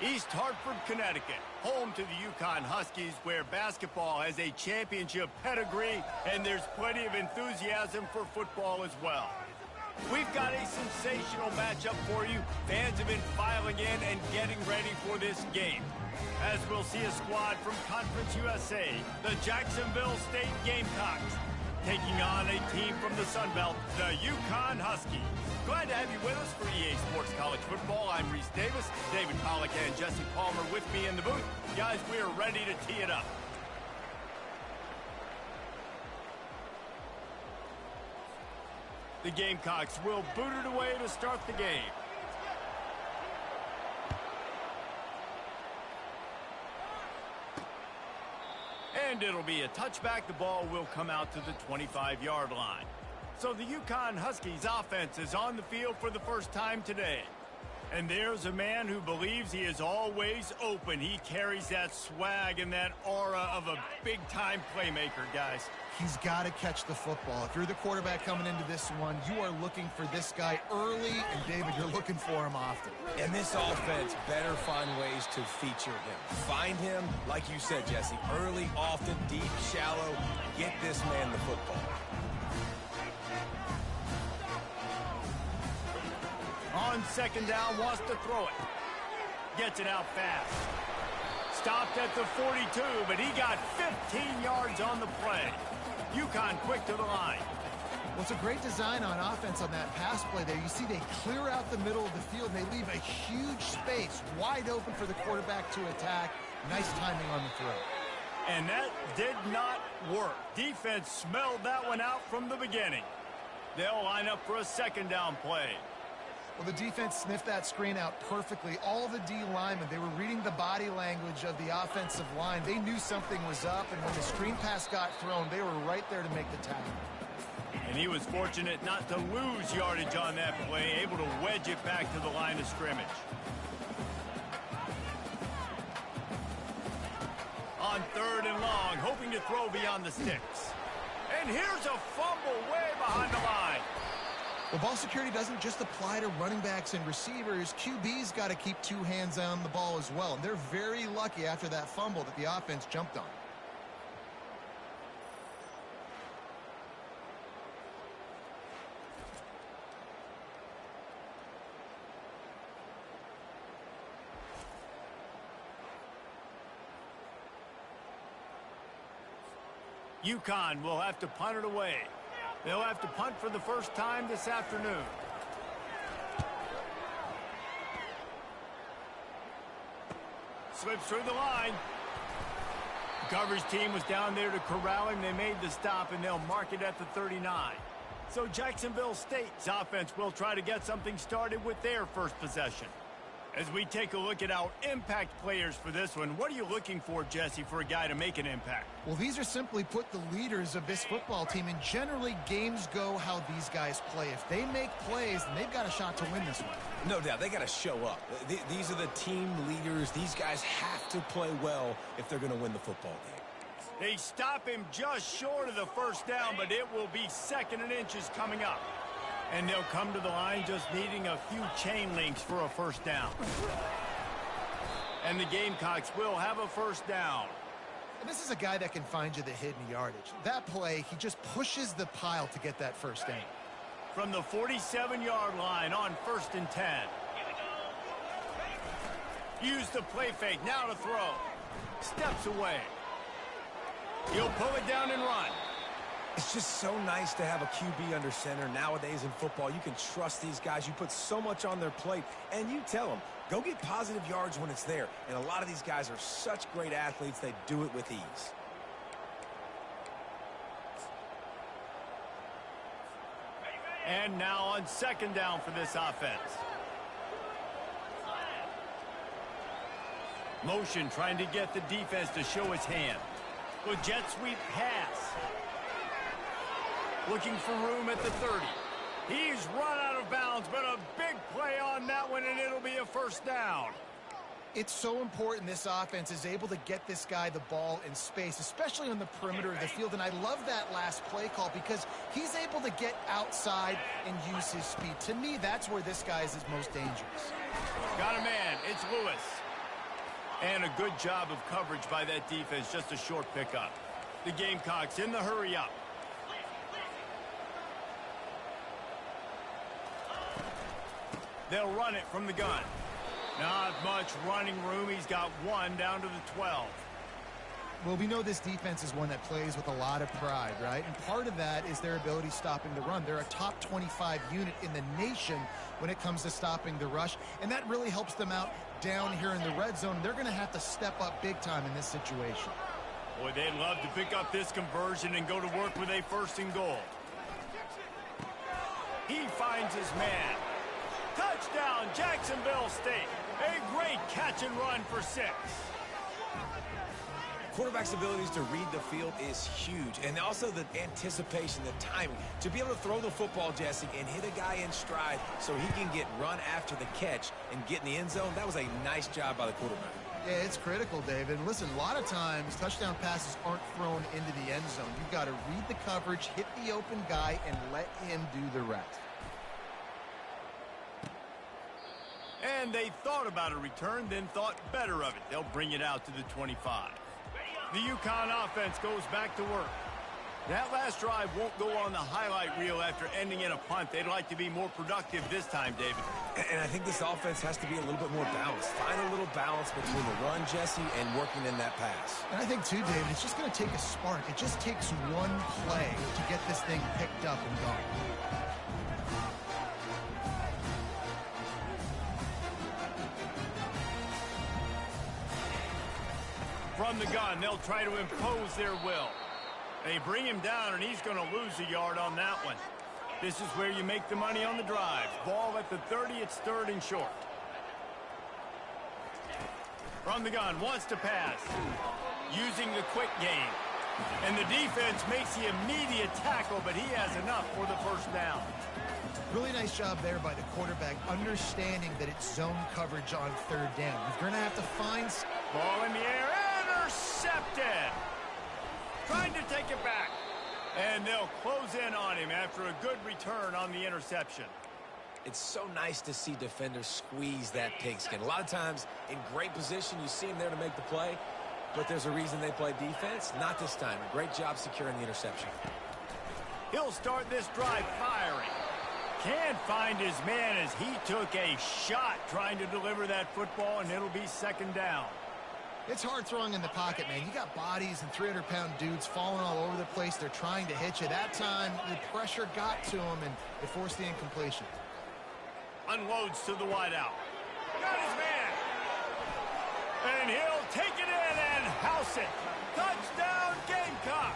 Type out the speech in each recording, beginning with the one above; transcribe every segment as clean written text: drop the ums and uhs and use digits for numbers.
East Hartford, Connecticut, home to the UConn Huskies, where basketball has a championship pedigree, and there's plenty of enthusiasm for football as well. We've got a sensational matchup for you. Fans have been filing in and getting ready for this game, as we'll see a squad from Conference USA, the Jacksonville State Gamecocks, taking on a team from the Sun Belt, the UConn Huskies. Glad to have you with us for EA Sports College Football. I'm Reese Davis, David Pollack and Jesse Palmer with me in the booth. Guys, we are ready to tee it up. The Gamecocks will boot it away to start the game. And it'll be a touchback. The ball will come out to the 25-yard line. So the UConn Huskies offense is on the field for the first time today. And there's a man who believes he is always open. He carries that swag and that aura of a big-time playmaker, guys. He's got to catch the football. If you're the quarterback coming into this one, you are looking for this guy early, and David, you're looking for him often. And this offense better find ways to feature him. Find him, like you said, Jesse, early, often, deep, shallow. Get this man the football. On second down, wants to throw it. Gets it out fast. Stopped at the 42, but he got 15 yards on the play. UConn quick to the line. Well, it's a great design on offense on that pass play there. You see they clear out the middle of the field. They leave a huge space wide open for the quarterback to attack. Nice timing on the throw. And that did not work. Defense smelled that one out from the beginning. They'll line up for a second down play. Well, the defense sniffed that screen out perfectly. All the D linemen, they were reading the body language of the offensive line. They knew something was up, and when the screen pass got thrown, they were right there to make the tackle. And he was fortunate not to lose yardage on that play, able to wedge it back to the line of scrimmage. On third and long, hoping to throw beyond the sticks. And here's a fumble way behind the line. Well, ball security doesn't just apply to running backs and receivers. QB's got to keep two hands on the ball as well. And they're very lucky after that fumble that the offense jumped on. UConn will have to punt it away. They'll have to punt for the first time this afternoon. Slips through the line. The coverage team was down there to corral him. They made the stop, and they'll mark it at the 39. So Jacksonville State's offense will try to get something started with their first possession. As we take a look at our impact players for this one, what are you looking for, Jesse, for a guy to make an impact? Well, these are simply put the leaders of this football team, and generally games go how these guys play. If they make plays, then they've got a shot to win this one. No doubt, they got to show up. These are the team leaders. These guys have to play well if they're going to win the football game. They stop him just short of the first down, but it will be second and inches coming up. And they'll come to the line just needing a few chain links for a first down. And the Gamecocks will have a first down. And this is a guy that can find you the hidden yardage. That play, he just pushes the pile to get that first down. From the 47-yard line on 1st and 10. Use the play fake, now to throw. Steps away. He'll pull it down and run. It's just so nice to have a QB under center. Nowadays in football, you can trust these guys. You put so much on their plate, and you tell them, go get positive yards when it's there. And a lot of these guys are such great athletes, they do it with ease. And now on second down for this offense. Motion trying to get the defense to show his hand. With jet sweep pass. Looking for room at the 30. He's run out of bounds, but a big play on that one, and it'll be a first down. It's so important this offense is able to get this guy the ball in space, especially on the perimeter of the field. And I love that last play call because he's able to get outside and use his speed. To me, that's where this guy is most dangerous. Got a man. It's Lewis. And a good job of coverage by that defense, just a short pickup. The Gamecocks in the hurry up. They'll run it from the gun. Not much running room. He's got one down to the 12. Well, we know this defense is one that plays with a lot of pride, right? And part of that is their ability stopping the run. They're a top 25 unit in the nation when it comes to stopping the rush, and that really helps them out down here in the red zone. They're going to have to step up big time in this situation. Boy, they'd love to pick up this conversion and go to work with a 1st and goal. He finds his man. Touchdown, Jacksonville State. A great catch and run for 6. Quarterback's abilities to read the field is huge, and also the anticipation, the timing. To be able to throw the football, Jesse, and hit a guy in stride so he can get run after the catch and get in the end zone, that was a nice job by the quarterback. Yeah, it's critical, David. Listen, a lot of times touchdown passes aren't thrown into the end zone. You've got to read the coverage, hit the open guy, and let him do the rest. And they thought about a return, then thought better of it. They'll bring it out to the 25. The UConn offense goes back to work. That last drive won't go on the highlight reel after ending in a punt. They'd like to be more productive this time, David. And I think this offense has to be a little bit more balanced. Find a little balance between the run, Jesse, and working in that pass. And I think, too, David, it's just going to take a spark. It just takes one play to get this thing picked up and going. From the gun, they'll try to impose their will. They bring him down, and he's going to lose a yard on that one. This is where you make the money on the drive. Ball at the 30, it's 3rd and short. From the gun, wants to pass. Using the quick game. And the defense makes the immediate tackle, but he has enough for the 1st down. Really nice job there by the quarterback, understanding that it's zone coverage on 3rd down. You're going to have to find... Ball in the air, intercepted. Trying to take it back. And they'll close in on him after a good return on the interception. It's so nice to see defenders squeeze that pigskin. A lot of times, in great position, you see them there to make the play, but there's a reason they play defense. Not this time. A great job securing the interception. He'll start this drive firing. Can't find his man as he took a shot trying to deliver that football, and it'll be 2nd down. It's hard throwing in the pocket, man. You got bodies and 300-pound dudes falling all over the place. They're trying to hit you. That time, the pressure got to him, and it forced the incompletion. Unloads to the wideout. Got his man. And he'll take it in and house it. Touchdown, Gamecocks.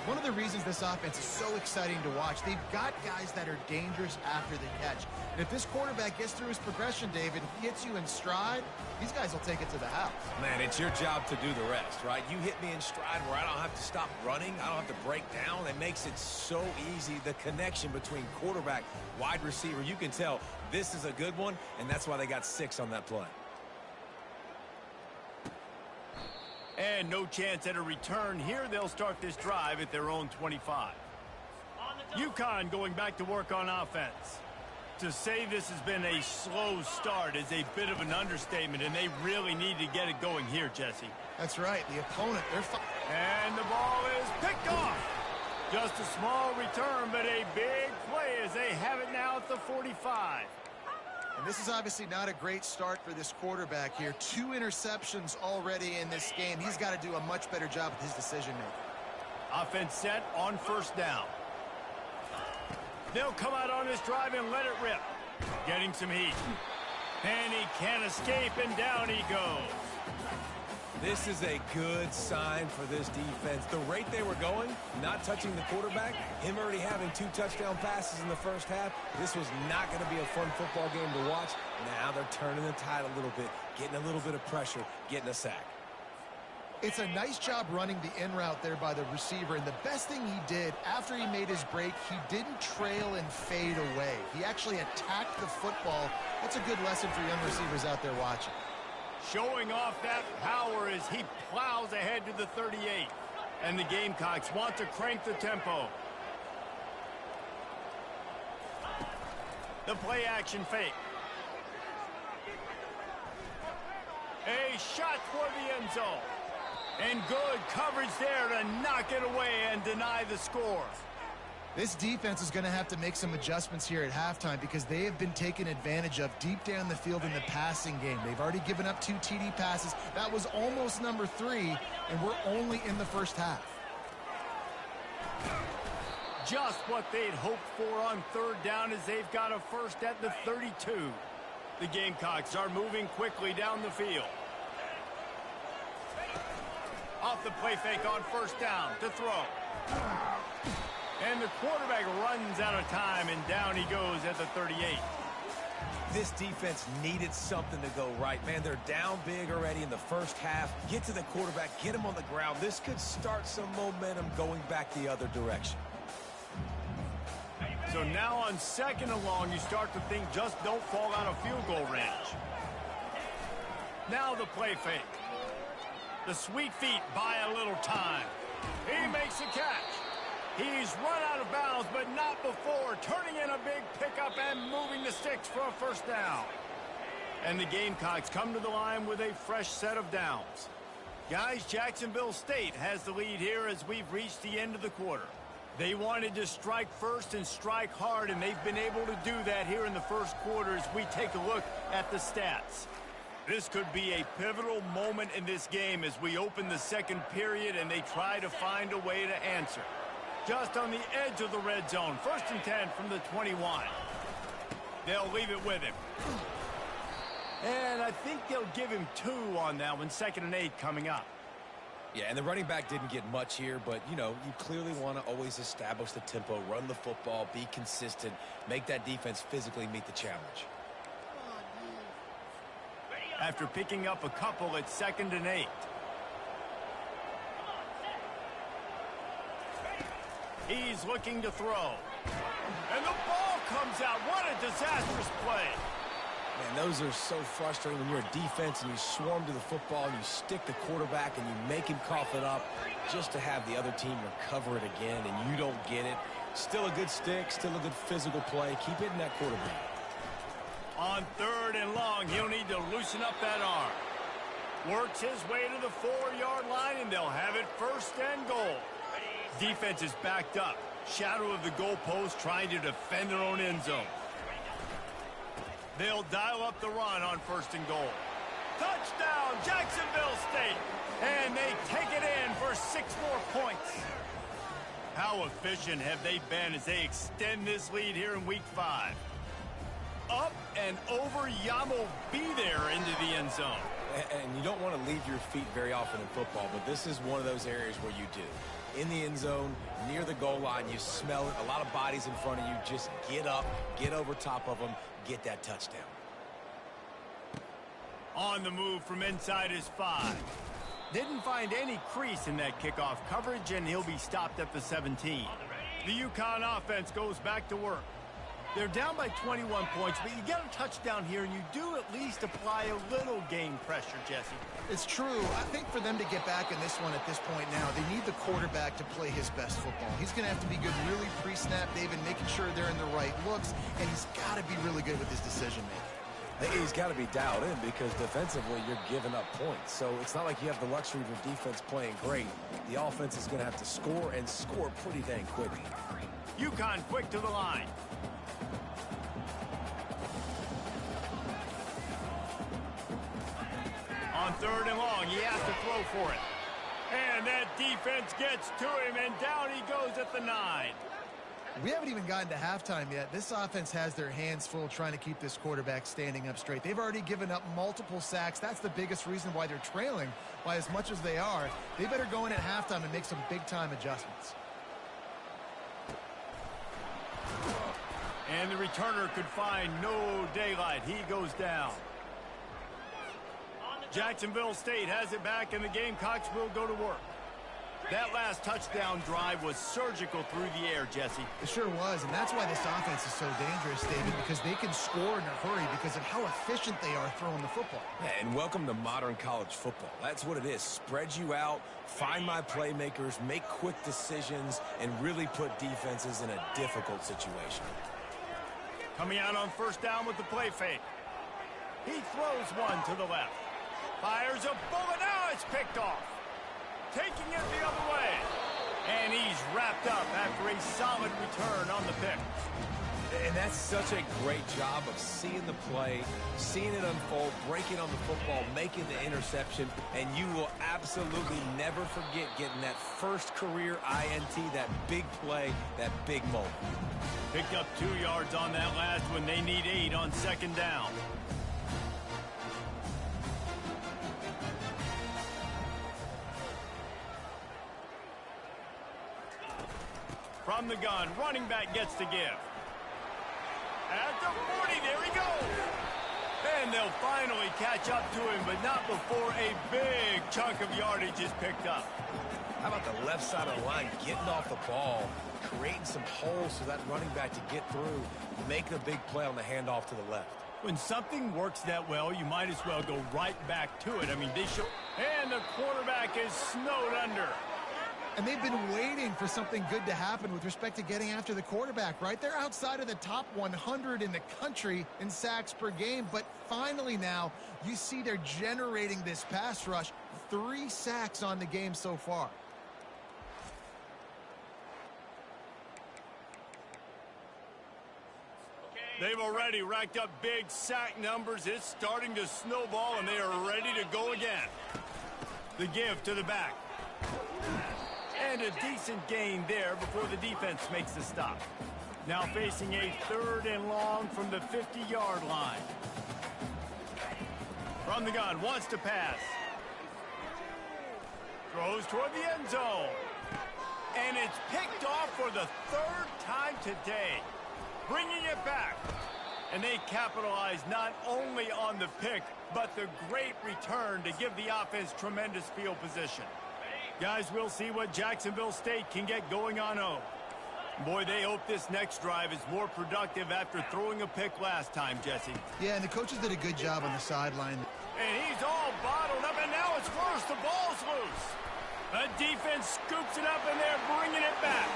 One of the reasons this offense is so exciting to watch, they've got guys that are dangerous after the catch. And if this quarterback gets through his progression, David, he hits you in stride, these guys will take it to the house. Man, it's your job to do the rest, right? You hit me in stride where I don't have to stop running. I don't have to break down. It makes it so easy. The connection between quarterback, wide receiver, you can tell this is a good one, and that's why they got 6 on that play. And no chance at a return here. They'll start this drive at their own 25. UConn going back to work on offense. To say this has been a slow start is a bit of an understatement, and they really need to get it going here, Jesse. That's right. The opponent, and the ball is picked off. Just a small return, but a big play as they have it now at the 45. And this is obviously not a great start for this quarterback here. 2 interceptions already in this game. He's got to do a much better job with his decision-making. Offense set on 1st down. They'll come out on this drive and let it rip. Getting some heat. And he can't escape, and down he goes. This is a good sign for this defense. The rate they were going, not touching the quarterback, him already having 2 touchdown passes in the 1st half, this was not going to be a fun football game to watch. Now they're turning the tide a little bit, getting a little bit of pressure, getting a sack. It's a nice job running the in route there by the receiver, and the best thing he did after he made his break, he didn't trail and fade away. He actually attacked the football. That's a good lesson for young receivers out there watching. Showing off that power as he plows ahead to the 38. And the Gamecocks want to crank the tempo. The play action fake. A shot for the end zone. And good coverage there to knock it away and deny the score. This defense is going to have to make some adjustments here at halftime because they have been taken advantage of deep down the field in the passing game. They've already given up 2 TD passes. That was almost number 3, and we're only in the first half. Just what they'd hoped for on third down as they've got a first at the 32. The Gamecocks are moving quickly down the field. Off the play fake on first down to throw. And the quarterback runs out of time, and down he goes at the 38. This defense needed something to go right. Man, they're down big already in the first half. Get to the quarterback, get him on the ground. This could start some momentum going back the other direction. So now on second and long, you start to think just don't fall out of field goal range. Now the play fake. The sweet feet buy a little time. He makes a catch. He's run out of bounds, but not before turning in a big pickup and moving the sticks for a first down. And the Gamecocks come to the line with a fresh set of downs. Guys, Jacksonville State has the lead here as we've reached the end of the quarter. They wanted to strike first and strike hard, and they've been able to do that here in the first quarter as we take a look at the stats. This could be a pivotal moment in this game as we open the second period and they try to find a way to answer. Just on the edge of the red zone, 1st and 10 from the 21. They'll leave it with him. And I think they'll give him 2 on that one, 2nd and 8 coming up. Yeah, and the running back didn't get much here, but, you know, you clearly want to always establish the tempo, run the football, be consistent, make that defense physically meet the challenge. After picking up a couple at 2nd and 8. He's looking to throw. And the ball comes out. What a disastrous play. Man, those are so frustrating when you're a defense and you swarm to the football and you stick the quarterback and you make him cough it up just to have the other team recover it again and you don't get it. Still a good stick, still a good physical play. Keep hitting that quarterback. On 3rd and long, he'll need to loosen up that arm. Works his way to the 4-yard line, and they'll have it 1st and goal. Defense is backed up. Shadow of the goalpost trying to defend their own end zone. They'll dial up the run on 1st and goal. Touchdown, Jacksonville State. And they take it in for 6 more points. How efficient have they been as they extend this lead here in Week 5? Up and over, Yamo be there into the end zone. And you don't want to leave your feet very often in football, but this is one of those areas where you do. In the end zone, near the goal line, you smell it. A lot of bodies in front of you. Just get up, get over top of them, get that touchdown. On the move from inside his 5. Didn't find any crease in that kickoff coverage, and he'll be stopped at the 17. The UConn offense goes back to work. They're down by 21 points, but you get a touchdown here, and you do at least apply a little game pressure, Jesse. It's true. I think for them to get back in this one at this point now, they need the quarterback to play his best football. He's going to have to be good really pre-snap, David, making sure they're in the right looks, and he's got to be really good with his decision-making. He's got to be dialed in because defensively you're giving up points. So it's not like you have the luxury of your defense playing great. The offense is going to have to score and score pretty dang quickly. UConn quick to the line. On 3rd and long, he has to throw for it. And that defense gets to him, and down he goes at the 9. We haven't even gotten to halftime yet. This offense has their hands full trying to keep this quarterback standing up straight. They've already given up multiple sacks. That's the biggest reason why they're trailing by as much as they are. They better go in at halftime and make some big-time adjustments. And the returner could find no daylight. He goes down. Jacksonville State has it back, and the Gamecocks will go to work. That last touchdown drive was surgical through the air, Jesse. It sure was, and that's why this offense is so dangerous, David, because they can score in a hurry because of how efficient they are throwing the football. Yeah, and welcome to modern college football. That's what it is. Spread you out, find my playmakers, make quick decisions, and really put defenses in a difficult situation. Coming out on 1st down with the play fake. He throws one to the left. Fires a bullet. Now it's picked off. Taking it the other way. And he's wrapped up after a solid return on the pick. And that's such a great job of seeing the play, seeing it unfold, breaking on the football, making the interception, and you will absolutely never forget getting that first career INT, that big play, that big moment. Picked up 2 yards on that last one. They need 8 on second down. From the gun, running back gets to give. At the 40, there he goes. And they'll finally catch up to him, but not before a big chunk of yardage is picked up. How about the left side of the line getting off the ball, creating some holes for that running back to get through, making a big play on the handoff to the left. When something works that well, you might as well go right back to it. I mean, they show. And the quarterback is snowed under. And they've been waiting for something good to happen with respect to getting after the quarterback, right? They're outside of the top 100 in the country in sacks per game, but finally now you see they're generating this pass rush. 3 sacks on the game so far. They've already racked up big sack numbers. It's starting to snowball, and they are ready to go again. The give to the back. And a decent gain there before the defense makes the stop. Now facing a 3rd and long from the 50-yard line. From the gun, wants to pass. Throws toward the end zone. And it's picked off for the 3rd time today. Bringing it back. And they capitalize not only on the pick, but the great return to give the offense tremendous field position. Guys, we'll see what Jacksonville State can get going on home. Boy, they hope this next drive is more productive after throwing a pick last time, Jesse. Yeah, and the coaches did a good job on the sideline. And he's all bottled up, and now it's worse. The ball's loose. The defense scoops it up, and they're bringing it back.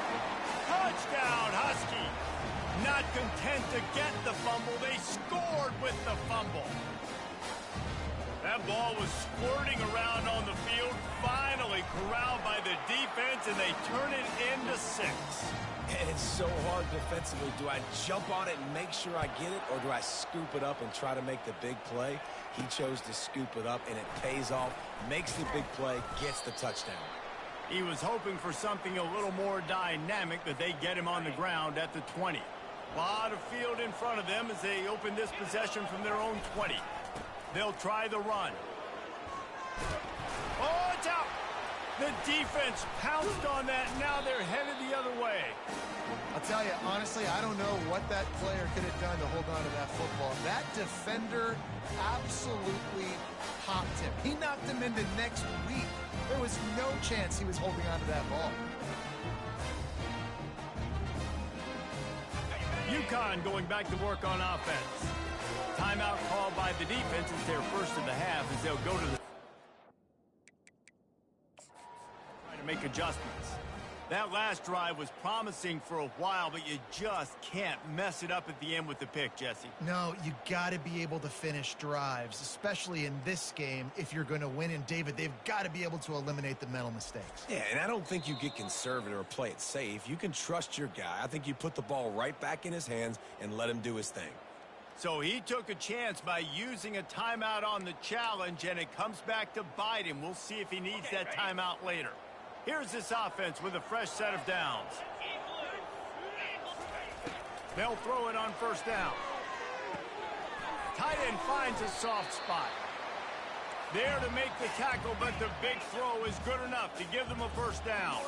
Touchdown, Husky. Not content to get the fumble, they scored with the fumble. That ball was squirting around on the field, finally corralled by the defense, and they turn it into 6. And it's so hard defensively. Do I jump on it and make sure I get it, or do I scoop it up and try to make the big play? He chose to scoop it up, and it pays off, makes the big play, gets the touchdown. He was hoping for something a little more dynamic, but they get him on the ground at the 20. A lot of field in front of them as they open this possession from their own 20. They'll try the run. Oh, it's out! The defense pounced on that. Now they're headed the other way. I'll tell you, honestly, I don't know what that player could have done to hold on to that football. That defender absolutely popped him. He knocked him into next week. There was no chance he was holding on to that ball. UConn going back to work on offense. Timeout called by the defense. It's their first of the half as they'll go to the... Trying to make adjustments. That last drive was promising for a while, but you just can't mess it up at the end with the pick, Jesse. No, you got to be able to finish drives, especially in this game if you're going to win. And, David, they've got to be able to eliminate the mental mistakes. Yeah, and I don't think you get conservative or play it safe. You can trust your guy. I think you put the ball right back in his hands and let him do his thing. So he took a chance by using a timeout on the challenge, and it comes back to bite him. We'll see if he needs that timeout later. Here's this offense with a fresh set of downs. They'll throw it on first down. Tight end finds a soft spot. There to make the tackle, but the big throw is good enough to give them a first down.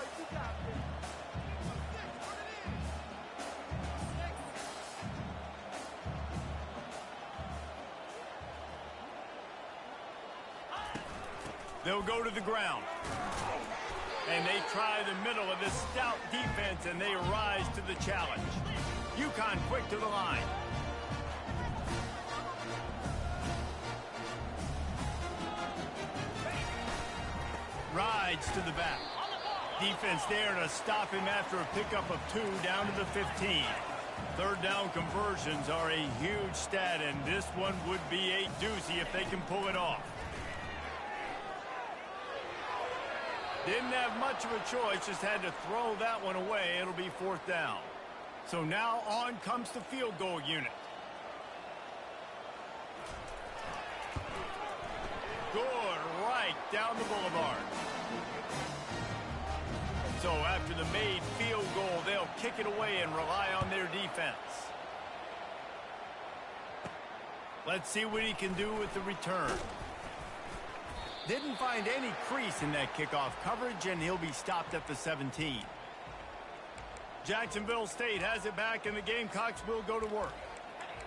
They'll go to the ground. And they try the middle of this stout defense, and they rise to the challenge. UConn quick to the line. Rides to the back. Defense there to stop him after a pickup of 2 down to the 15. Third down conversions are a huge stat, and this one would be a doozy if they can pull it off. Didn't have much of a choice, just had to throw that one away. It'll be 4th down. So now on comes the field goal unit. Good, right down the boulevard. So after the made field goal, they'll kick it away and rely on their defense. Let's see what he can do with the return. Didn't find any crease in that kickoff coverage, and he'll be stopped at the 17. Jacksonville State has it back, and the Gamecocks will go to work.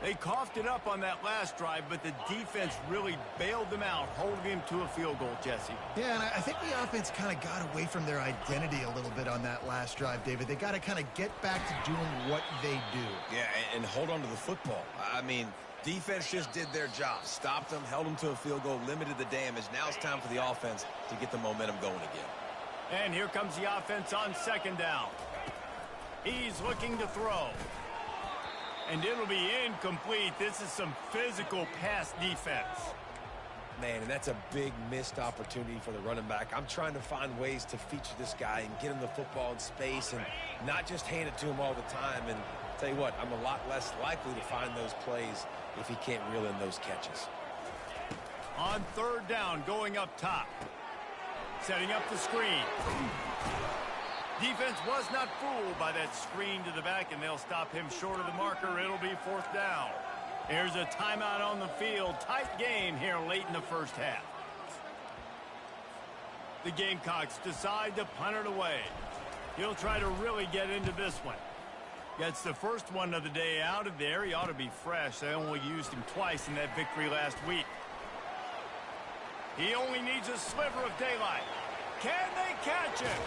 They coughed it up on that last drive, but the defense really bailed them out, holding him to a field goal, Jesse. Yeah, and I think the offense kind of got away from their identity a little bit on that last drive, David. They got to kind of get back to doing what they do. Yeah, and hold on to the football. I mean, defense just did their job. Stopped them, held them to a field goal, limited the damage. Now it's time for the offense to get the momentum going again. And here comes the offense on 2nd down. He's looking to throw. And it'll be incomplete. This is some physical pass defense. Man, and that's a big missed opportunity for the running back. I'm trying to find ways to feature this guy and get him the football in space and not just hand it to him all the time. And tell you what, I'm a lot less likely to find those plays if he can't reel in those catches. On 3rd down, going up top. Setting up the screen. Defense was not fooled by that screen to the back, and they'll stop him short of the marker. It'll be 4th down. Here's a timeout on the field. Tight game here late in the first half. The Gamecocks decide to punt it away. He'll try to really get into this one. Gets the first one of the day out of there. He ought to be fresh. They only used him twice in that victory last week. He only needs a sliver of daylight. Can they catch him?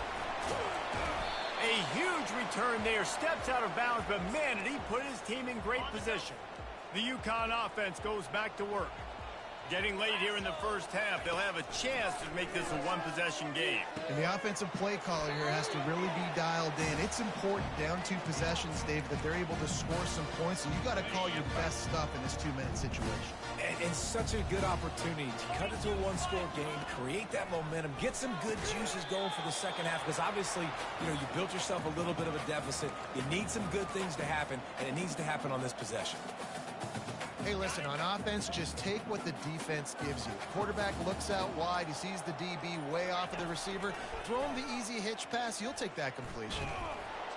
A huge return there. Steps out of bounds, but man, did he put his team in great position. The UConn offense goes back to work. Getting late here in the first half, they'll have a chance to make this a one-possession game. And the offensive play caller here has to really be dialed in. It's important down 2 possessions, Dave, that they're able to score some points, and you got to call your best stuff in this 2-minute situation. And such a good opportunity to cut it to a 1-score game, create that momentum, get some good juices going for the second half, because obviously, you built yourself a little bit of a deficit. You need some good things to happen, and it needs to happen on this possession. Hey, listen, on offense, just take what the defense gives you. Quarterback looks out wide. He sees the DB way off of the receiver. Throw him the easy hitch pass. You'll take that completion.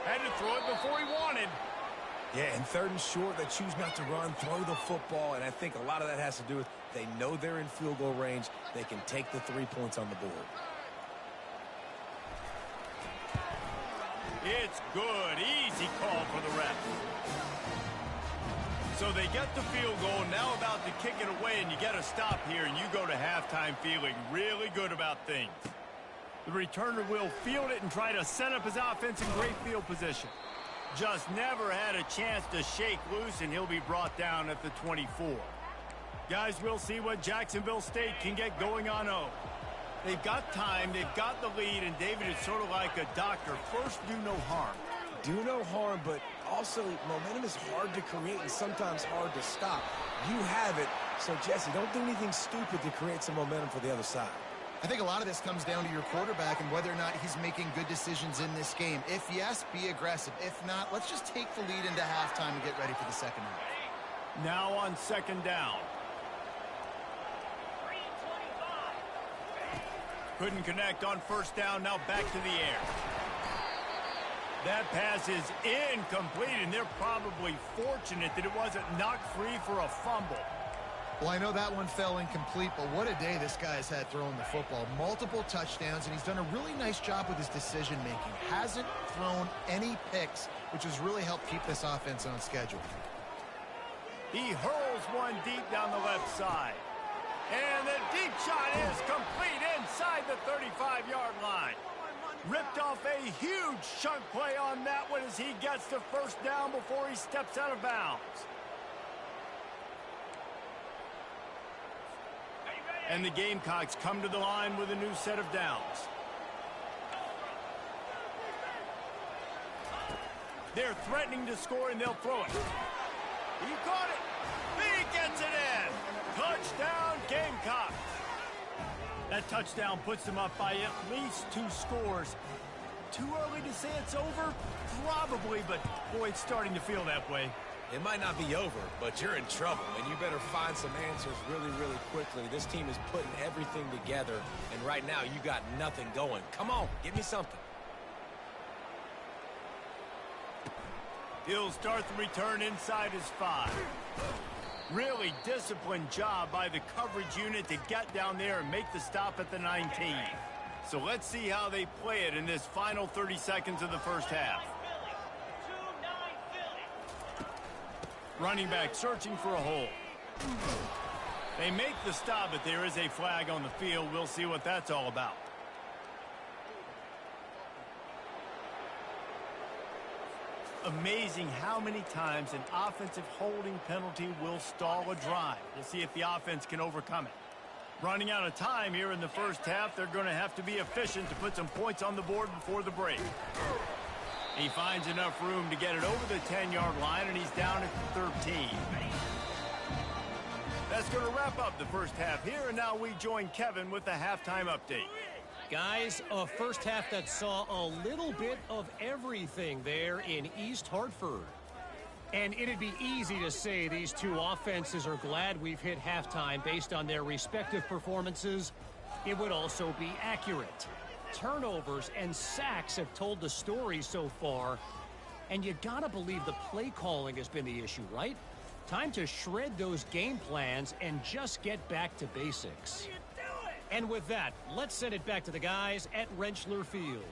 Had to throw it before he wanted. Yeah, and 3rd and short, they choose not to run, throw the football, and I think a lot of that has to do with they know they're in field goal range. They can take the 3 points on the board. It's good. Easy call for the ref. So they get the field goal, now about to kick it away, and you get a stop here, and you go to halftime feeling really good about things. The returner will field it and try to set up his offense in great field position. Just never had a chance to shake loose, and he'll be brought down at the 24. Guys, we'll see what Jacksonville State can get going on O. They've got time, they've got the lead, and David is sort of like a doctor. First, do no harm. Do no harm, but also momentum is hard to create and sometimes hard to stop. You have it, so Jesse, don't do anything stupid to create some momentum for the other side. I think a lot of this comes down to your quarterback and whether or not he's making good decisions in this game. If yes, be aggressive. If not, let's just take the lead into halftime and get ready for the second half. Now on 2nd down. Couldn't connect on 1st down, now back to the air. That pass is incomplete, and they're probably fortunate that it wasn't knocked free for a fumble. Well, I know that one fell incomplete, but what a day this guy's had throwing the football. Multiple touchdowns, and he's done a really nice job with his decision-making. Hasn't thrown any picks, which has really helped keep this offense on schedule. He hurls one deep down the left side. And the deep shot is complete inside the 35-yard line. Ripped off a huge chunk play on that one as he gets the 1st down before he steps out of bounds. And the Gamecocks come to the line with a new set of downs. They're threatening to score, and they'll throw it. He caught it. He gets it in. Touchdown, Gamecocks. That touchdown puts them up by at least 2 scores. Too early to say it's over? Probably, but boy, it's starting to feel that way. It might not be over, but you're in trouble, and you better find some answers really, really quickly. This team is putting everything together, and right now you got nothing going. Come on, give me something. He'll start the return inside his 5. Really disciplined job by the coverage unit to get down there and make the stop at the 19. So let's see how they play it in this final 30 seconds of the first half. Running back searching for a hole. They make the stop, but there is a flag on the field. We'll see what that's all about. Amazing how many times an offensive holding penalty will stall a drive. We'll see if the offense can overcome it. Running out of time here in the first half, they're going to have to be efficient to put some points on the board before the break. He finds enough room to get it over the 10-yard line, and he's down at the 13. That's going to wrap up the first half here, and now we join Kevin with the halftime update. Guys, a first half that saw a little bit of everything there in East Hartford. And it'd be easy to say these two offenses are glad we've hit halftime based on their respective performances. It would also be accurate. Turnovers and sacks have told the story so far. And you gotta believe the play calling has been the issue, right? Time to shred those game plans and just get back to basics. And with that, let's send it back to the guys at Rentschler Field.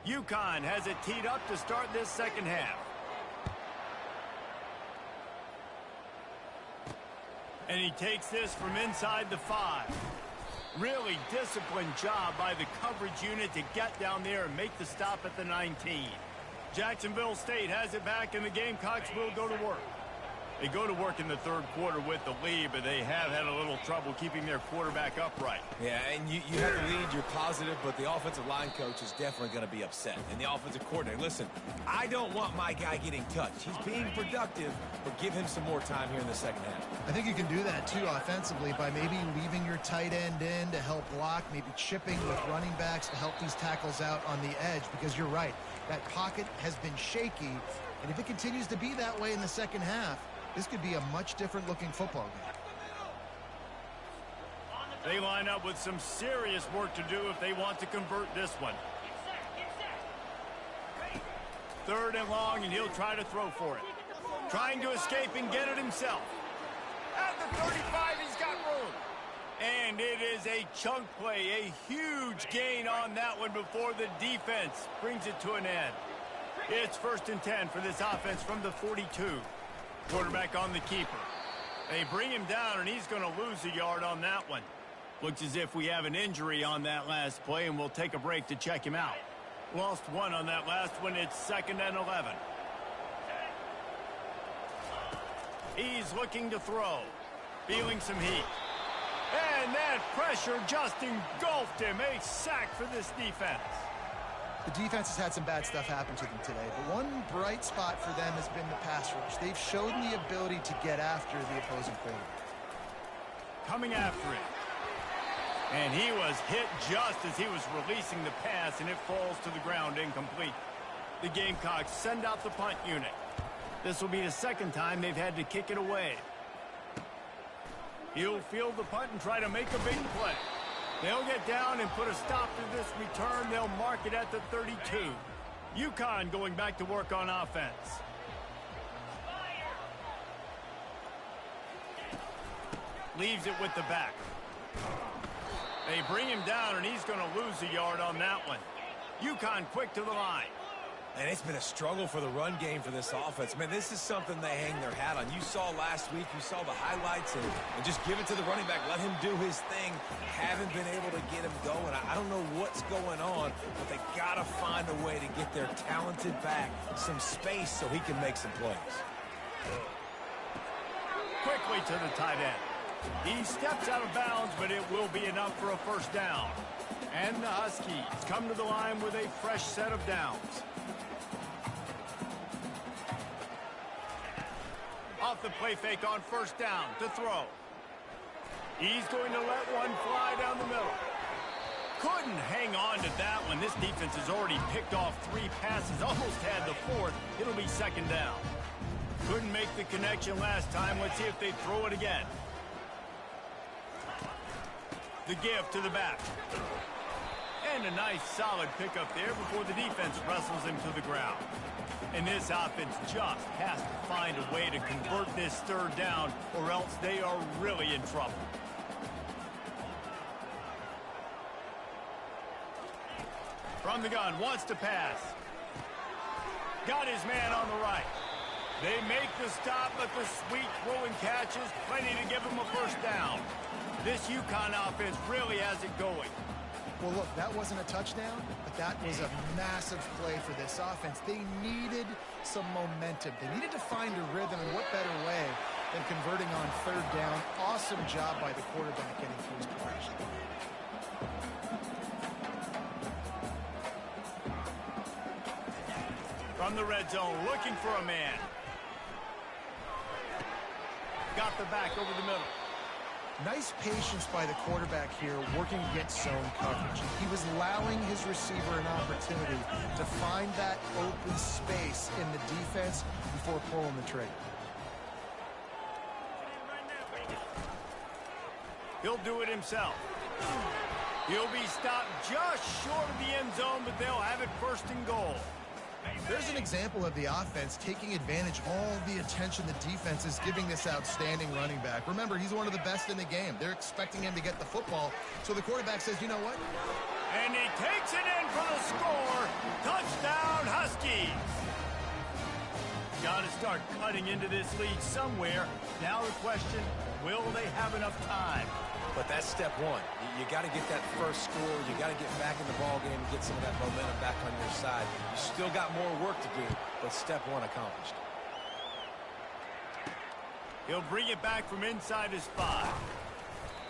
UConn has it teed up to start this second half. And he takes this from inside the 5. Really disciplined job by the coverage unit to get down there and make the stop at the 19. Jacksonville State has it back, and the Gamecocks will go to work. They go to work in the third quarter with the lead, but they have had a little trouble keeping their quarterback upright. Yeah, and you have the lead, you're positive, but the offensive line coach is definitely going to be upset. And the offensive coordinator, listen, I don't want my guy getting touched. He's being productive, but give him some more time here in the second half. I think you can do that, too, offensively, by maybe leaving your tight end in to help block, maybe chipping with running backs to help these tackles out on the edge, because you're right, that pocket has been shaky, and if it continues to be that way in the second half, this could be a much different looking football game. They line up with some serious work to do if they want to convert this one. 3rd and long, and he'll try to throw for it. Trying to escape and get it himself. At the 35, he's got room. And it is a chunk play, a huge gain on that one before the defense brings it to an end. It's 1st and 10 for this offense from the 42. Quarterback on the keeper. They bring him down, and he's going to lose a yard on that one. Looks as if we have an injury on that last play, and we'll take a break to check him out. Lost 1 on that last one. It's 2nd and 11. He's looking to throw. Feeling some heat. And that pressure just engulfed him. A sack for this defense. The defense has had some bad stuff happen to them today, but one bright spot for them has been the pass rush. They've shown the ability to get after the opposing quarterback. Coming after it. And he was hit just as he was releasing the pass, and it falls to the ground incomplete. The Gamecocks send out the punt unit. This will be the 2nd time they've had to kick it away. He'll field the punt and try to make a big play. They'll get down and put a stop to this return. They'll mark it at the 32. UConn going back to work on offense. Leaves it with the back. They bring him down, and he's going to lose a yard on that one. UConn quick to the line. And it's been a struggle for the run game for this offense. Man, this is something they hang their hat on. You saw last week, you saw the highlights, and just give it to the running back. Let him do his thing. Haven't been able to get him going. I don't know what's going on, but they got to find a way to get their talented back some space so he can make some plays. Quickly to the tight end. He steps out of bounds, but it will be enough for a 1st down. And the Huskies come to the line with a fresh set of downs. Off the play fake on first down to throw. He's going to let one fly down the middle. Couldn't hang on to that one. This defense has already picked off 3 passes, almost had the 4th. It'll be second down. Couldn't make the connection last time. Let's see if they throw it again. The give to the back. And a nice solid pickup there before the defense wrestles him to the ground. And this offense just has to find a way to convert this third down, or else they are really in trouble. From the gun, wants to pass. Got his man on the right. They make the stop, but the sweet throw and catch is plenty to give him a first down. This UConn offense really has it going. Well, look, that wasn't a touchdown, but that was a massive play for this offense. They needed some momentum. They needed to find a rhythm, and what better way than converting on third down. Awesome job by the quarterback getting through his progression. From the red zone, looking for a man. Got the back over the middle. Nice patience by the quarterback here, working against zone coverage. He was allowing his receiver an opportunity to find that open space in the defense before pulling the trigger. He'll do it himself. He'll be stopped just short of the end zone, but they'll have it first and goal. There's an example of the offense taking advantage of all the attention the defense is giving this outstanding running back. Remember, he's one of the best in the game. They're expecting him to get the football, so the quarterback says, you know what? And he takes it in for the score. Touchdown, Huskies. Got to start cutting into this lead somewhere. Now the question, will they have enough time? But that's step one. You got to get that first score. You got to get back in the ball game and get some of that momentum back on your side. You still got more work to do, but step one accomplished. He'll bring it back from inside his 5.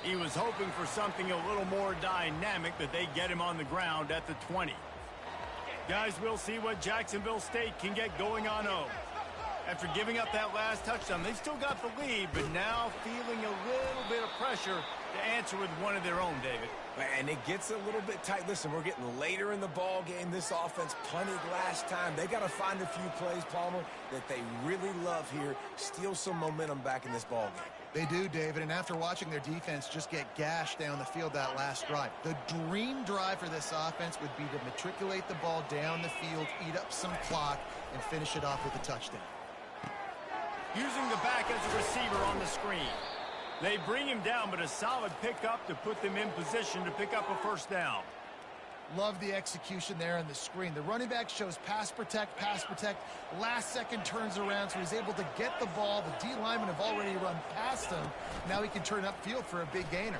He was hoping for something a little more dynamic, but they get him on the ground at the 20. Guys, we'll see what Jacksonville State can get going on 0. After giving up that last touchdown, they've still got the lead, but now feeling a little bit of pressure to answer with one of their own, David. And it gets a little bit tight. Listen, we're getting later in the ball game. This offense punted last time. They got to find a few plays, Palmer, that they really love here. Steal some momentum back in this ball game. They do, David, and after watching their defense just get gashed down the field that last drive, the dream drive for this offense would be to matriculate the ball down the field, eat up some clock, and finish it off with a touchdown. Using the back as a receiver on the screen. They bring him down, but a solid pickup to put them in position to pick up a first down. Love the execution there on the screen. The running back shows pass protect, last second turns around, so he's able to get the ball. The D linemen have already run past him. Now he can turn upfield for a big gainer.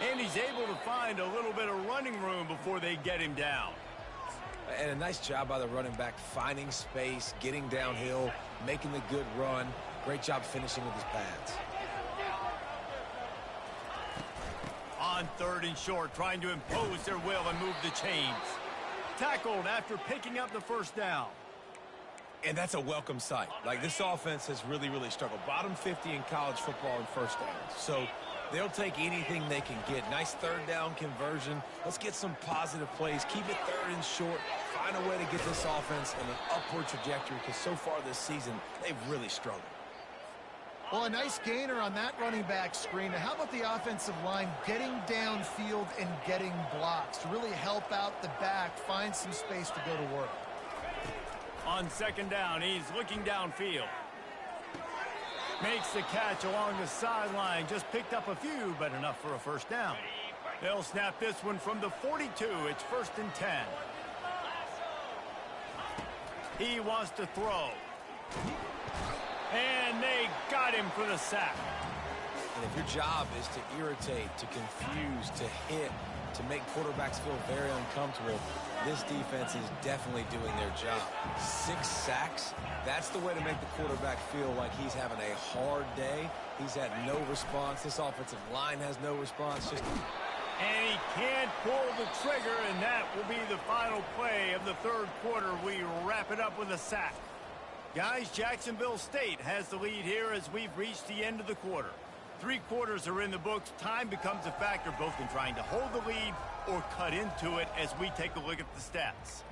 And he's able to find a little bit of running room before they get him down. And a nice job by the running back, finding space, getting downhill, making the good run. Great job finishing with his pads. On third and short, trying to impose their will and move the chains. Tackled after picking up the first down. And that's a welcome sight. Like, this offense has really struggled. Bottom 50 in college football in first downs. So they'll take anything they can get. Nice third down conversion. Let's get some positive plays. Keep it third and short. Find a way to get this offense in an upward trajectory, because so far this season, they've really struggled. Well, a nice gainer on that running back screen. Now, how about the offensive line getting downfield and getting blocks to really help out the back, find some space to go to work? On second down, he's looking downfield. Makes the catch along the sideline. Just picked up a few, but enough for a first down. They'll snap this one from the 42. It's first and 10. He wants to throw. And they got him for the sack. And if your job is to irritate, to confuse, to hit, to make quarterbacks feel very uncomfortable, this defense is definitely doing their job. 6 sacks, that's the way to make the quarterback feel like he's having a hard day. He's had no response. This offensive line has no response. And he can't pull the trigger, and that will be the final play of the third quarter. We wrap it up with a sack. Guys, Jacksonville State has the lead here as we've reached the end of the quarter. 3 quarters are in the books. Time becomes a factor both in trying to hold the lead or cut into it as we take a look at the stats.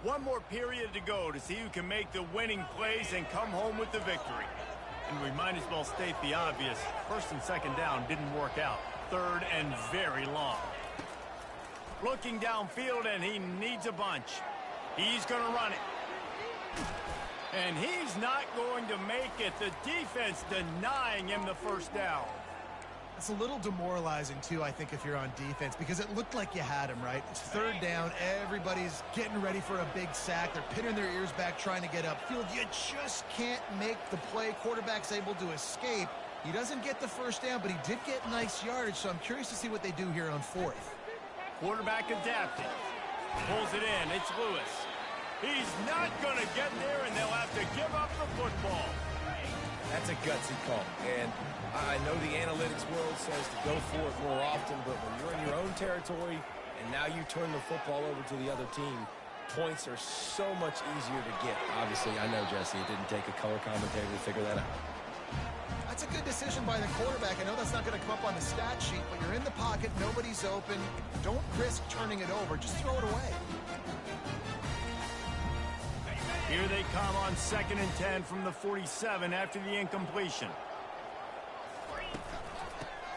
1 more period to go to see who can make the winning plays and come home with the victory. And we might as well state the obvious. 1st and 2nd down didn't work out. 3rd and very long. Looking downfield, and he needs a bunch. He's going to run it. And he's not going to make it. The defense denying him the 1st down. It's a little demoralizing, too, I think, if you're on defense, because it looked like you had him, right? It's 3rd down. Everybody's getting ready for a big sack. They're pinning their ears back, trying to get upfield. You just can't make the play. Quarterback's able to escape. He doesn't get the 1st down, but he did get nice yardage, so I'm curious to see what they do here on 4th. Quarterback adapting. Pulls it in. It's Lewis. He's not going to get there, and they'll have to give up the football. That's a gutsy call. And I know the analytics world says to go for it more often, but when you're in your own territory and now you turn the football over to the other team, points are so much easier to get. Obviously, I know, Jesse, it didn't take a color commentator to figure that out. That's a good decision by the quarterback. I know that's not going to come up on the stat sheet, but you're in the pocket, nobody's open. Don't risk turning it over. Just throw it away. Here they come on 2nd and 10 from the 47 after the incompletion.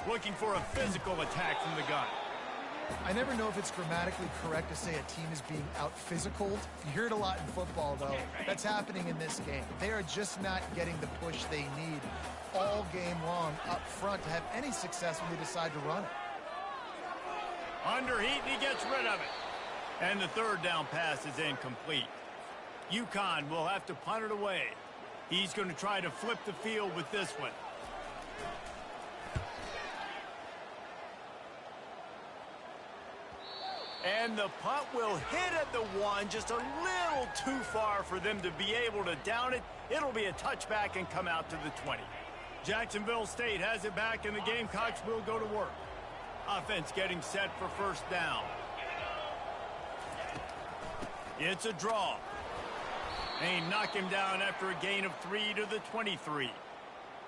Looking for a physical attack from the gun. I never know if it's grammatically correct to say a team is being out-physicaled. You hear it a lot in football, though. That's happening in this game. They are just not getting the push they need all game long up front to have any success when they decide to run it. Under heat, and he gets rid of it. And the 3rd down pass is incomplete. UConn will have to punt it away. He's going to try to flip the field with this one. And the punt will hit at the 1, just a little too far for them to be able to down it. It'll be a touchback and come out to the 20. Jacksonville State has it back, and the Gamecocks will go to work. Offense getting set for 1st down. It's a draw. They knock him down after a gain of 3 to the 23.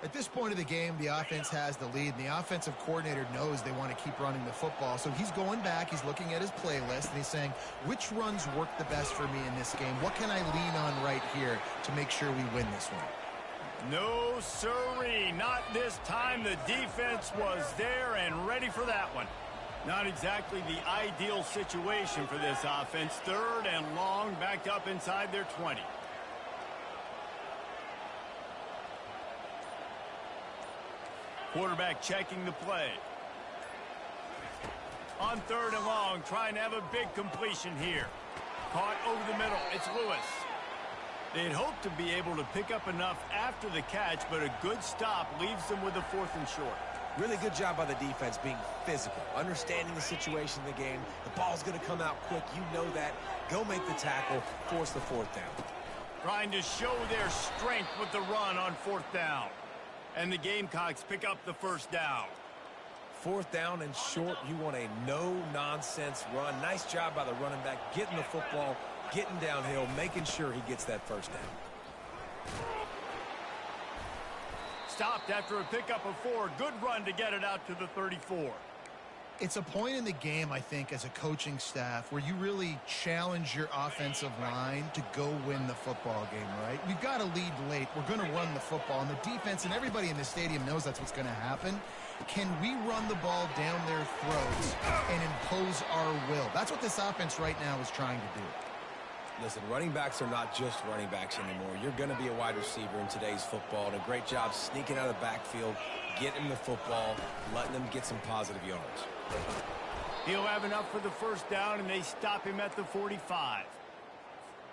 At this point of the game, the offense has the lead, and the offensive coordinator knows they want to keep running the football. So he's going back, he's looking at his playlist, and he's saying, which runs work the best for me in this game? What can I lean on right here to make sure we win this one? No, sirree, not this time. The defense was there and ready for that one. Not exactly the ideal situation for this offense. 3rd and long, backed up inside their 20. Quarterback checking the play. On 3rd and long, trying to have a big completion here. Caught over the middle. It's Lewis. They'd hoped to be able to pick up enough after the catch, but a good stop leaves them with a 4th and short. Really good job by the defense being physical, understanding the situation in the game. The ball's going to come out quick. You know that. Go make the tackle, force the 4th down. Trying to show their strength with the run on 4th down. And the Gamecocks pick up the 1st down. 4th down and short, you want a no-nonsense run. Nice job by the running back, getting the football, getting downhill, making sure he gets that 1st down. Stopped after a pickup of 4. Good run to get it out to the 34. It's a point in the game, I think, as a coaching staff where you really challenge your offensive line to go win the football game, right? We've got to lead late. We're going to run the football, and the defense and everybody in the stadium knows that's what's going to happen. Can we run the ball down their throats and impose our will? That's what this offense right now is trying to do. Listen, running backs are not just running backs anymore. You're going to be a wide receiver in today's football, and a great job sneaking out of the backfield, getting him the football, letting them get some positive yards. He'll have enough for the 1st down, and they stop him at the 45.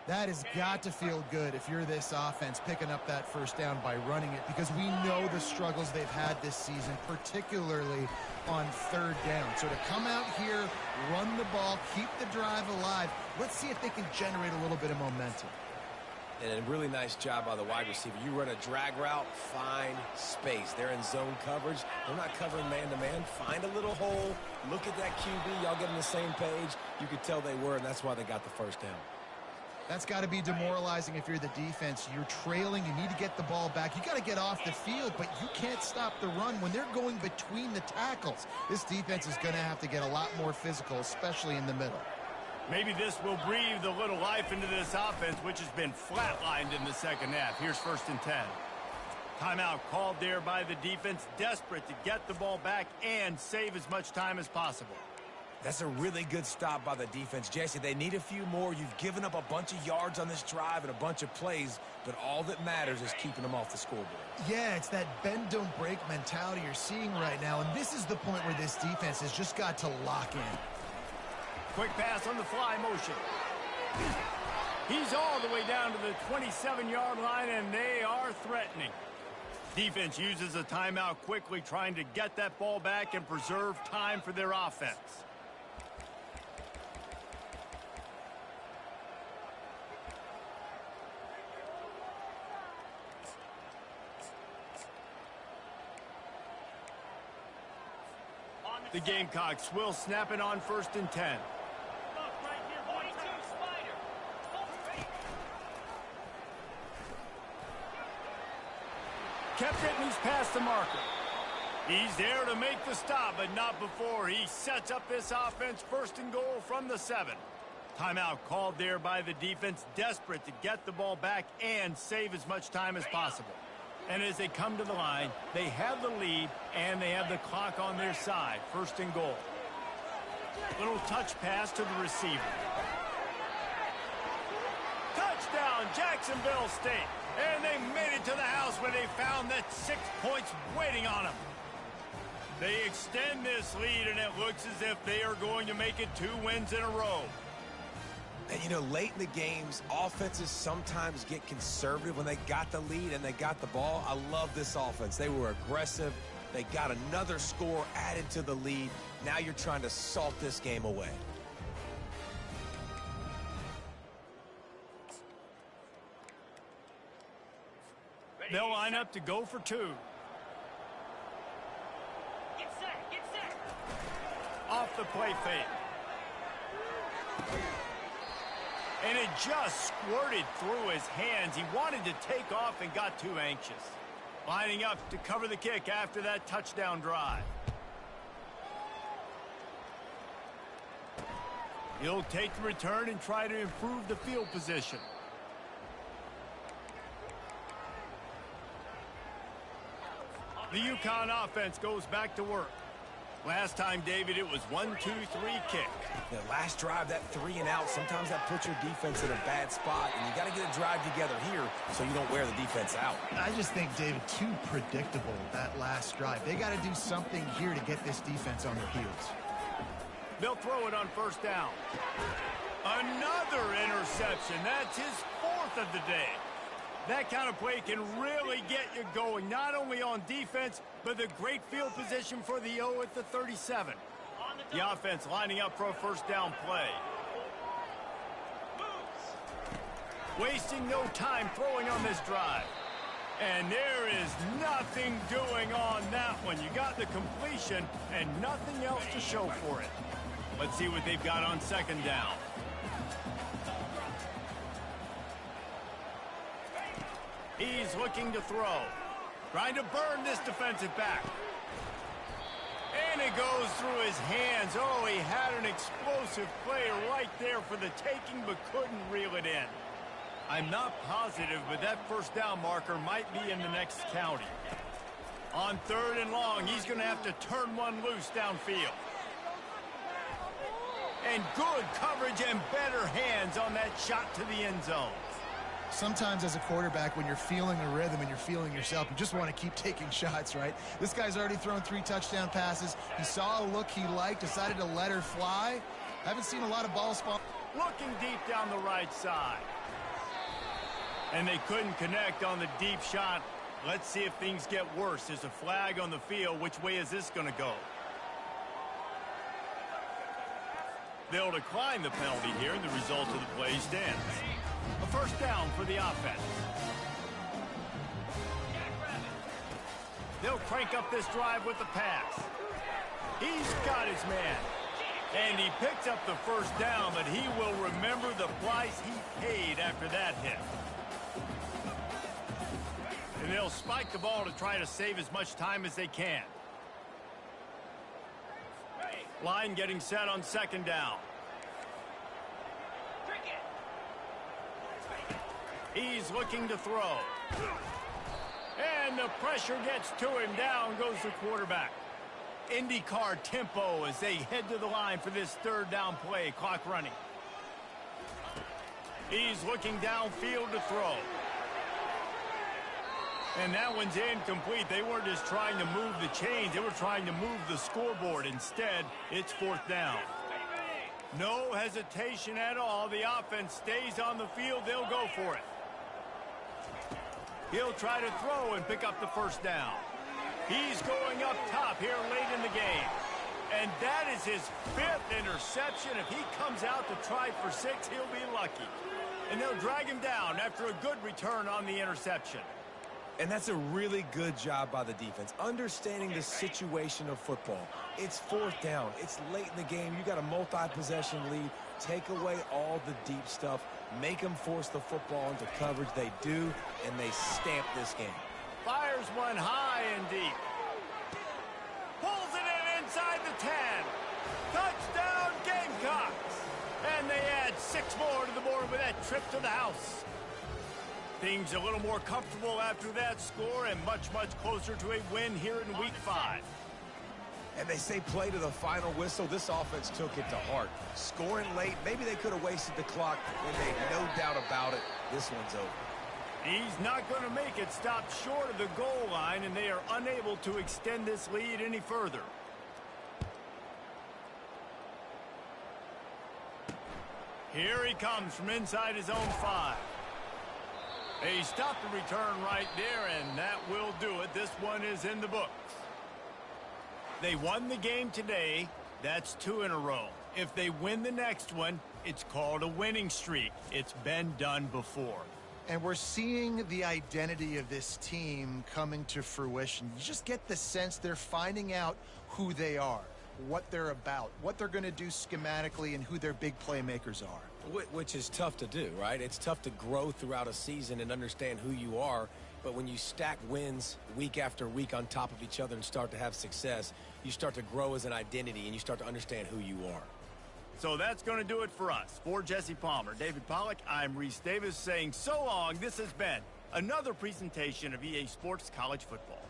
That has got to feel good if you're this offense picking up that 1st down by running it, because we know the struggles they've had this season, particularly on 3rd down. So to come out here, run the ball, keep the drive alive, let's see if they can generate a little bit of momentum. And a really nice job by the wide receiver. You run a drag route, find space. They're in zone coverage. They're not covering man-to-man. Find a little hole. Look at that QB. Y'all get on the same page. You could tell they were, and that's why they got the first down. That's got to be demoralizing if you're the defense. You're trailing. You need to get the ball back. You got to get off the field, but you can't stop the run when they're going between the tackles. This defense is going to have to get a lot more physical, especially in the middle. Maybe this will breathe a little life into this offense, which has been flatlined in the second half. Here's 1st and 10. Timeout called there by the defense, desperate to get the ball back and save as much time as possible. That's a really good stop by the defense. Jesse, they need a few more. You've given up a bunch of yards on this drive and a bunch of plays, but all that matters is keeping them off the scoreboard. Yeah, it's that bend, don't break mentality you're seeing right now, and this is the point where this defense has just got to lock in. Quick pass on the fly motion. He's all the way down to the 27-yard line, and they are threatening. Defense uses a timeout quickly, trying to get that ball back and preserve time for their offense. The Gamecocks will snap it on 1st and 10. Kept getting these past the marker. He's there to make the stop, but not before he sets up this offense. 1st and goal from the 7. Timeout called there by the defense, desperate to get the ball back and save as much time as possible. And as they come to the line, they have the lead and they have the clock on their side. 1st and goal. Little touch pass to the receiver. Touchdown, Jacksonville State. And they made it to the house where they found that 6 points waiting on them. They extend this lead, and it looks as if they are going to make it 2 wins in a row. And, you know, late in the games, offenses sometimes get conservative when they got the lead and they got the ball. I love this offense. They were aggressive. They got another score added to the lead. Now you're trying to salt this game away. They'll line up to go for 2. Get set. Off the play fake. And it just squirted through his hands. He wanted to take off and got too anxious. Lining up to cover the kick after that touchdown drive. He'll take the return and try to improve the field position. The UConn offense goes back to work. Last time, David, it was 1-2-3 kick. The last drive, that 3 and out, sometimes that puts your defense in a bad spot, and you got to get a drive together here so you don't wear the defense out. I just think, David, too predictable, that last drive. They got to do something here to get this defense on their heels. They'll throw it on 1st down. Another interception. That's his 4th of the day. That kind of play can really get you going, not only on defense, but the great field position for the O at the 37. The offense lining up for a 1st down play. Wasting no time throwing on this drive. And there is nothing doing on that one. You got the completion and nothing else to show for it. Let's see what they've got on 2nd down. He's looking to throw. Trying to burn this defensive back. And it goes through his hands. Oh, he had an explosive play right there for the taking, but couldn't reel it in. I'm not positive, but that 1st down marker might be in the next county. On 3rd and long, he's going to have to turn one loose downfield. And good coverage and better hands on that shot to the end zone. Sometimes as a quarterback, when you're feeling the rhythm and you're feeling yourself, you just want to keep taking shots, right? This guy's already thrown 3 touchdown passes. He saw a look he liked, decided to let her fly. Haven't seen a lot of ball spawn. Looking deep down the right side. And they couldn't connect on the deep shot. Let's see if things get worse. There's a flag on the field. Which way is this going to go? They'll decline the penalty here, and the result of the play stands. A first down for the offense. They'll crank up this drive with the pass. He's got his man. And he picks up the first down, but he will remember the price he paid after that hit. And they'll spike the ball to try to save as much time as they can. Line getting set on second down. He's looking to throw. And the pressure gets to him. Down goes the quarterback. IndyCar tempo as they head to the line for this third down play. Clock running. He's looking downfield to throw. And that one's incomplete. They weren't just trying to move the chains. They were trying to move the scoreboard. Instead, it's fourth down. No hesitation at all. The offense stays on the field. They'll go for it. He'll try to throw and pick up the first down. He's going up top here late in the game. And that is his fifth interception. If he comes out to try for 6, he'll be lucky. And they'll drag him down after a good return on the interception. And that's a really good job by the defense, understanding the situation of football. It's fourth down. It's late in the game. You got a multi-possession lead. Take away all the deep stuff. Make them force the football into coverage. They do, and they stamp this game. Fires one high and deep. Pulls it in inside the 10. Touchdown Gamecocks. And they add 6 more to the board with that trip to the house. Things a little more comfortable after that score and much, much closer to a win here in Week 5. And they say play to the final whistle. This offense took it to heart. Scoring late, maybe they could have wasted the clock. They made no doubt about it. This one's over. He's not going to make it. Stopped short of the goal line, and they are unable to extend this lead any further. Here he comes from inside his own 5. They stopped the return right there, and that will do it. This one is in the books. They won the game today. That's 2 in a row. If they win the next one, it's called a winning streak. It's been done before. And we're seeing the identity of this team coming to fruition. You just get the sense they're finding out who they are, what they're about, what they're going to do schematically, and who their big playmakers are. Which is tough to do, right? It's tough to grow throughout a season and understand who you are. But when you stack wins week after week on top of each other and start to have success, you start to grow as an identity and you start to understand who you are. So that's going to do it for us. For Jesse Palmer, David Pollack, I'm Reese Davis saying so long. This has been another presentation of EA Sports College Football.